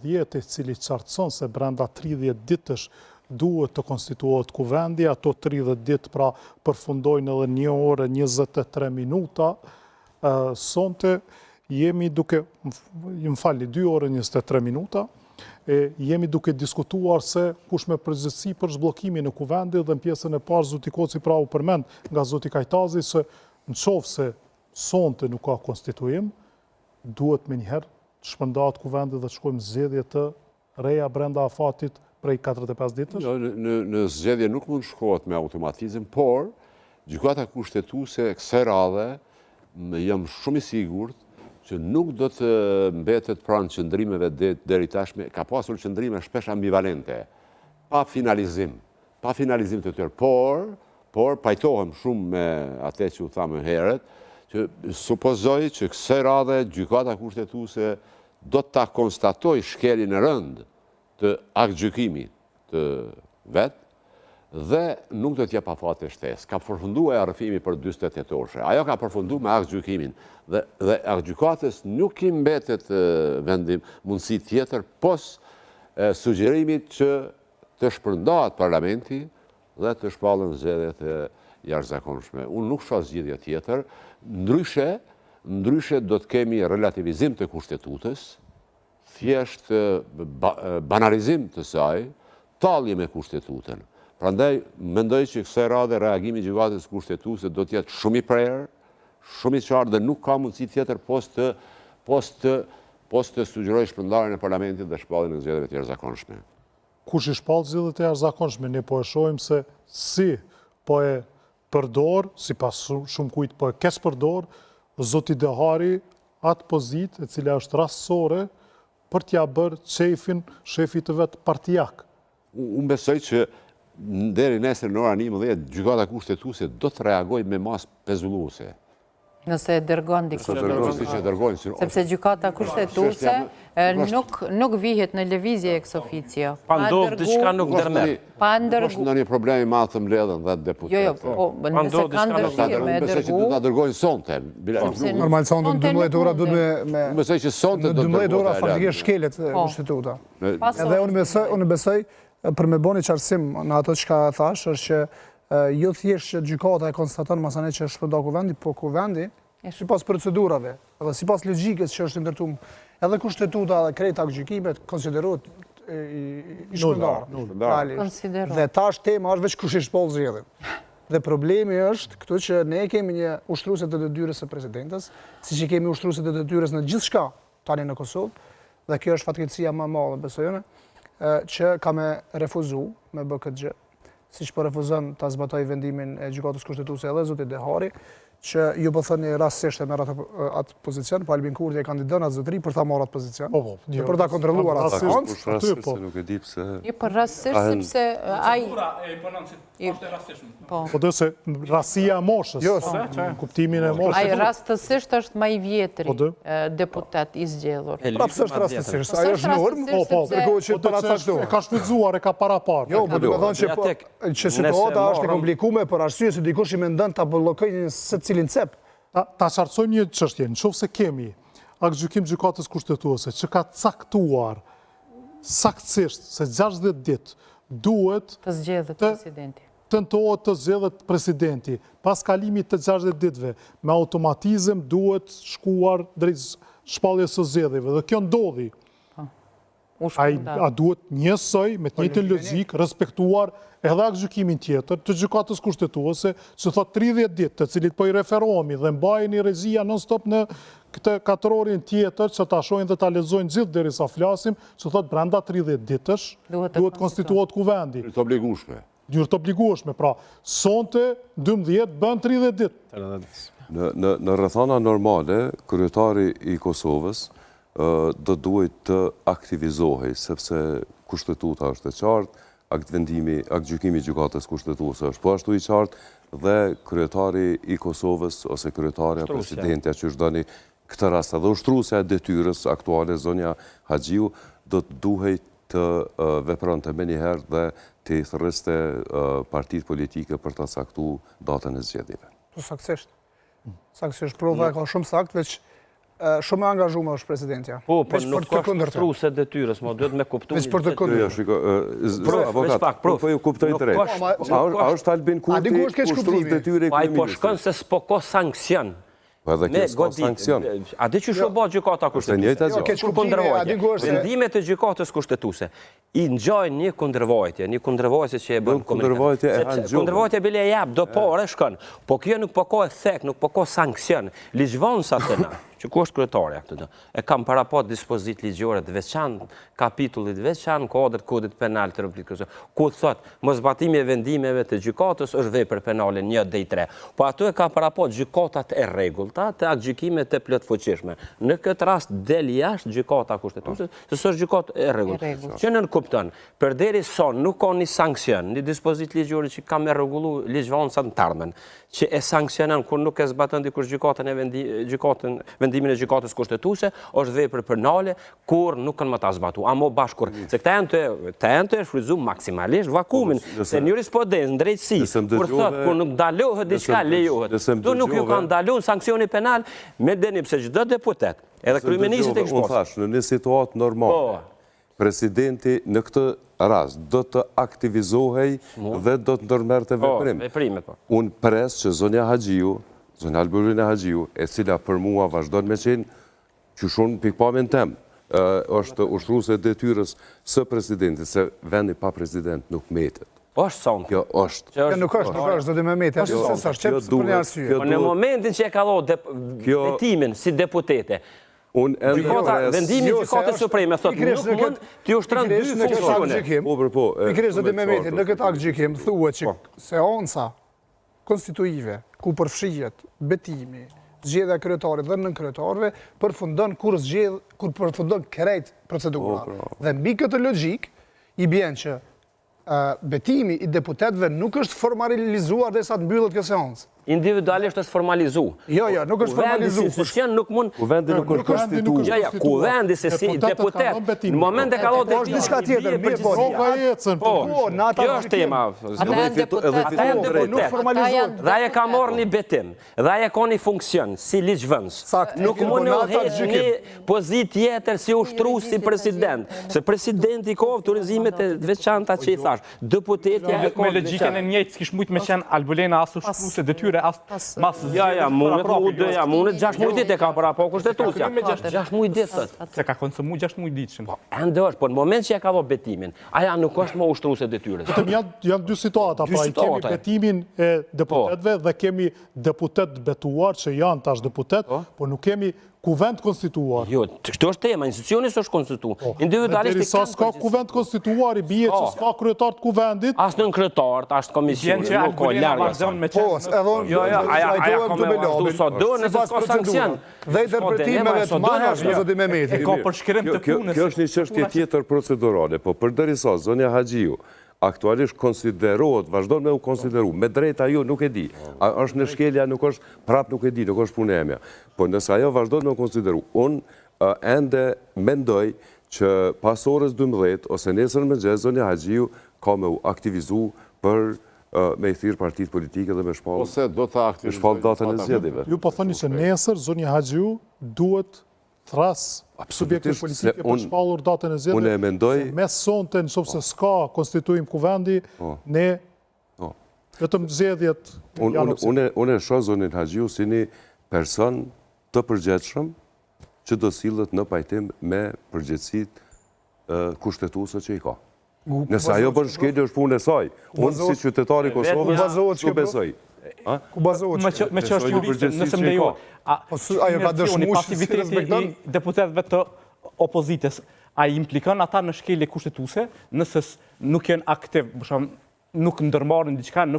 10 i cili qartëson se brenda 30 ditësh duhet të konstituohet kuvendi, ato 30 ditë pra përfundojnë edhe 1 orë 23 minuta. Sonte jemi duke, më fali, 2 orë 23 minuta, jemi duke diskutuar se kush me përgjegjësi për zhbllokimin e kuvendit dhe në pjesën e parë zoti Koci pra u përmend nga zoti Kajtazi se nëse sonte nuk ka konstituim, duhet me njëherë të shpërndahet kuvendi dhe të shkojmë zgjedhje të reja brenda afatit prej 45 ditësh? Jo, në zgjedhje nuk mund shkohet me automatizëm, por gjykata kushtetuese kësaj radhe jam shumë i sigurt që nuk do të mbetet pranë qëndrimeve deri tashme, ka pasur qëndrime shpesh ambivalente, pa finalizim të tërë, por pajtohem shumë me atë që u thamë herët, që supozoj që kësaj radhe gjykata kushtetuese do të ta konstatoj shkeljen e rëndë të aktgjykimit të vetë dhe nuk do t'ja pa fate shtesë. Ka përfunduar arrëfimi për 48 orë. Ajo ka përfunduar me aktgjykimin dhe aktgjykatës nuk i mbetet vendim mundësi tjetër pos sugjerimit që të shpërndahet parlamenti dhe të shpallën zgjedhjet e jashtëzakonshme. Unë nuk shoh zgjidhje tjetër, ndryshe do të kemi relativizim të kushtetutës, thjesht banalizim të saj, tallje me kushtetutën. Prandaj mendoj që kësaj radhe reagimi i gjykatës kushtetuese do të jetë shumë i prerë, shumë i qartë dhe nuk ka mundësi tjetër post të sugjerojë shpërndarjen e parlamentit dhe shpalljen e zgjedhjeve të jashtëzakonshme. Kush i shpall zgjedhjet e jashtëzakonshme, ne po e shohim se si po e përdor, sipas shumë kujt po e keq përdor zoti Dehari atë pozitë e cila është rastësore për t'ja bërë shefit të vet partijak. Unë besoj që deri nesër në orën 11 gjykata kushtetuese do të reagojë me masë pezulluese. Nëse e dërgon dikush. Sepse gjykata kushtetuese nuk vihet në lëvizje ex officio. Pa ndodhur diçka nuk ndërmerr. Pa ndërgu. Është ndonjë problem i madh të mbledhën dhe deputetë. Jo, po nëse kanë dëshirë me besoj që dërgu. do ta dërgojnë sonte. Normal sonte 12 ora duhet me besoj që sonte do të 12 ora faktikisht shkelet kushtetuta. Edhe unë besoj për me bëni qartësim në ato që ka thash është që jo thjesht që gjykata e konstaton masane që është shpërnda kuvendi, po kuvendi, sipas procedurave dhe sipas logjikës që është ndërtuar, edhe kushtetuta dhe krejt aktgjykimet konsiderohet i shpërndar. Dhe tash tema është veç kush i shpall zgjedhjen. Dhe problemi është këtu që ne kemi një ushtruese të detyrës së presidentës, siç i kemi ushtruese të detyrës në gjithçka tani në Kosovë, dhe kjo është fatkeqësia më e madhe besoj unë, që ka me refuzu me bë këtë gjë. Siç po refuzon ta zbatoj vendimin e gjykatës kushtetuese edhe zoti Dehari, që ju po thoni rastësisht e merr atë pozicion, po Albin Kurti e kandidon atë zotëri për ta marrë atë pozicion. Për ta kontrolluar atë sekond. Nuk e di pse. Jo për rastësisht sepse ai Po do se rastësia e moshës. Jo, kuptimin e moshës. ai rastësisht është më i vjetri deputet i zgjedhur. Pra pse është rastësisht? Ajo është normë, tregohet që para caktuar. E ka shfrytzuar, e ka paraparë. Jo, po do të thonë që situata është e komplikuar për arsye se dikush i mendon ta bllokojë secilin cep. Ta qartësojmë një çështje, nëse kemi aktgjykim gjykatës kushtetuese që ka caktuar saktësisht se 60 ditë duhet Të zgjedhet presidenti. Tentohet të zgjedhet presidenti. Pas kalimit të 60 ditëve, me automatizëm duhet shkuar drejt shpalljes së zgjedhjeve. Dhe kjo ndodhi. A duhet njësoj, me të njëjtën logjik, respektuar edhe aktgjykimin tjetër të gjykatës kushtetuese, që thot 30 ditë, të cilit po i referohemi dhe mbajeni regjia non-stop në këtë 4 orën tjetër, që ta shohin dhe ta lexojnë gjithë derisa flasim, që thot brenda 30 ditësh duhet konstituohet kuvendi. Të obligueshme. Të obligueshme, pra sonte 12 bën 30 ditë. Në rrethana normale, kryetari i Kosovës do duhet të aktivizohej, sepse kushtetuta është e qartë, aktgjykimi i gjykatës kushtetuese është po ashtu i qartë dhe kryetari i Kosovës ose kryetaria presidentja që është dani këtë rast edhe ushtruesja e detyrës aktuale zonja Haxhiu do të duhej të vepronte më njëherë dhe të i thërriste partitë politike për ta caktuar datën e zgjedhjeve. Po saktësisht. Saktësisht prova ka shumë sakt, veç shumë e angazhuar është presidentja. Po, Veç nuk për të është kundërtën. ushtruese detyrës, mo duhet me kuptu. Veç për të kundërtën. Avokat, po ju kuptoj drejt. A është Albin Kurti ku është keq ushtrues kuptimi? detyre Pa i po kryeministrit? shkon se s'po ka sankcion. Po edhe kjo s'ka sankcion. A di që shoh gjykata Është njëjta kushtetuese? gjë. keq kuptimi, a di ku është se- Vendimet e gjykatës kushtetuese i ngjajnë një kundërvojtje që e bën kundërvojtje e hanë gjuhën. Kundërvojtje bile e jap do parë shkon. Po kjo nuk po ka efekt, nuk po ka sankcion. Ligjvonësat të na, që ku është kryetarja këtë, e kam parapat dispozit ligjore të veçantë, kapitullit veçantë, kodit penal të Republikës, ku thot, mosbatimi e vendimeve të gjykatës është vepër penale 1 deri 3. Po ato e ka parapat gjykatat e rregullta, të aktgjykimet e plotfuqishme. Në këtë rast del jashtë gjykata kushtetuese, se s'është gjykatë e rregullt. Që nën kupton, përderisa nuk ka një sankcion, një dispozit ligjore që ka me rregullu ligjvonësat të ardhmen, që e sankcionon kur nuk e zbaton dikush vendimin e gjykatës kushtetuese, është vepër penale kur nuk kanë më ta zbatu. Amo bashkur, se këta janë të shfrytzuar maksimalisht vakumin, se në jurisprudencë drejtësi, kur thotë kur nuk ndalohet diçka lejohet. Tu nuk ju kanë ndaluar sanksioni penal me dënim se çdo deputet, edhe kryeministri tek Unë thash, në një situatë normale, presidenti në këtë rast do të aktivizohej dhe do të ndërmerrte veprim. Veprimet po. Unë pres që zonja Haxhiu, zonja Albulina Haxhiu, e cila për mua vazhdon me qenë që shumë pikpamjen tem, është ushtruese e detyrës së presidentit, se vendi pa president nuk metet. Është son. Kjo është. Kjo nuk është, zoti Mehmeti, ashtu se s'është çep për një arsye. Po në momentin që e ka dhënë vetimin si deputete, vendimi i gjykatës supreme thotë nuk mund t'ju ushtron dy funksione. Pikërisht zoti Mehmeti, në këtë aktgjykim thuhet që seanca konstituive ku përfshihet betimi, zgjedhja e kryetarit dhe nënkryetarëve përfundon kur përfundon krejt procedura. Dhe mbi këtë logjik i bën që betimi i deputetëve nuk është formalizuar derisa të mbyllet kjo seancë. Individualisht është formalizu. Jo, nuk është formalizu. Nuk mund... Kuvendi nuk është konstituar. Kuvendi se si deputet, në moment e ka dhënë Po është diçka tjetër, mirë po. Kjo është tema. Ata janë deputet. Dhe aje ka marrë një betim. Dhe aje ka një funksion, si ligjvënës. Nuk mund në hedhë një pozit tjetër si ushtrues si president. Se presidenti ka autorizimet e veçanta që i thash. Deputetja e ka... Me logjikën e njëjtë s'kish mujt me qenë Albulena as ushtruese detyrë. Mune 6 muaj ditë e ka para po kushtetuesja. 6 muaj ditë. Se ka konsumu 6 muaj ditëshëm. Ende është, po në moment që e ka dhënë betimin, aja nuk është më ushtruese detyrës. Janë dy situata, pra i kemi betimin e deputetëve dhe kemi deputet betuar që janë tash deputet, po nuk kemi kuvend konstituar. Jo, kjo është tema, institucioni s'është konstituar. Individualisht derisa s'ka kuvend konstituar, i bie që s'ka kryetar të kuvendit. As nën kryetar, as komision, nuk ka larg. Po, aja ka me vazhdu sot do nëse s'ka sankcion. Dhe interpretimeve të maheshme zoti Mehmeti. Ka përshkrim të punës. Kjo është një çështje tjetër procedurale, po përderisa zonja Haxhiu aktualisht konsiderohet, vazhdon me u konsideru, me drejta jo nuk e di, është në shkelja, nuk është prap nuk e di, nuk është punë e mja, po nëse ajo vazhdon me u konsideru, unë ende mendoj që pas orës 12 ose nesër mëngjes zonja Haxhiu ka me u aktivizu për me i thirë partit politike dhe me shpall datën e zgjedhjeve. Ju po thoni që nesër zonja Haxhiu duhet thras subjekte politike për shpallur datën e zgjedhjeve. Unë e mendoj... Me sonte nëse s'ka konstituim kuvendi, ne vetëm zgjedhjet janë opsion. Unë e shoh zonin Haxhiu si një person të përgjithshëm që do sillet në pajtim me përgjegjësitë kushtetuese që i ka. Nëse ajo bën shkelje është punë e saj. Unë si qytetari i Kosovës nuk besoj. Ku bazohet? Me që është juriste, nëse më lejo. Ajo ka dëshmuar pasiviteti i deputetëve të opozitës, a i implikon ata në shkelje kushtetuese, nëse nuk janë aktiv, nuk ndërmarrin diçka në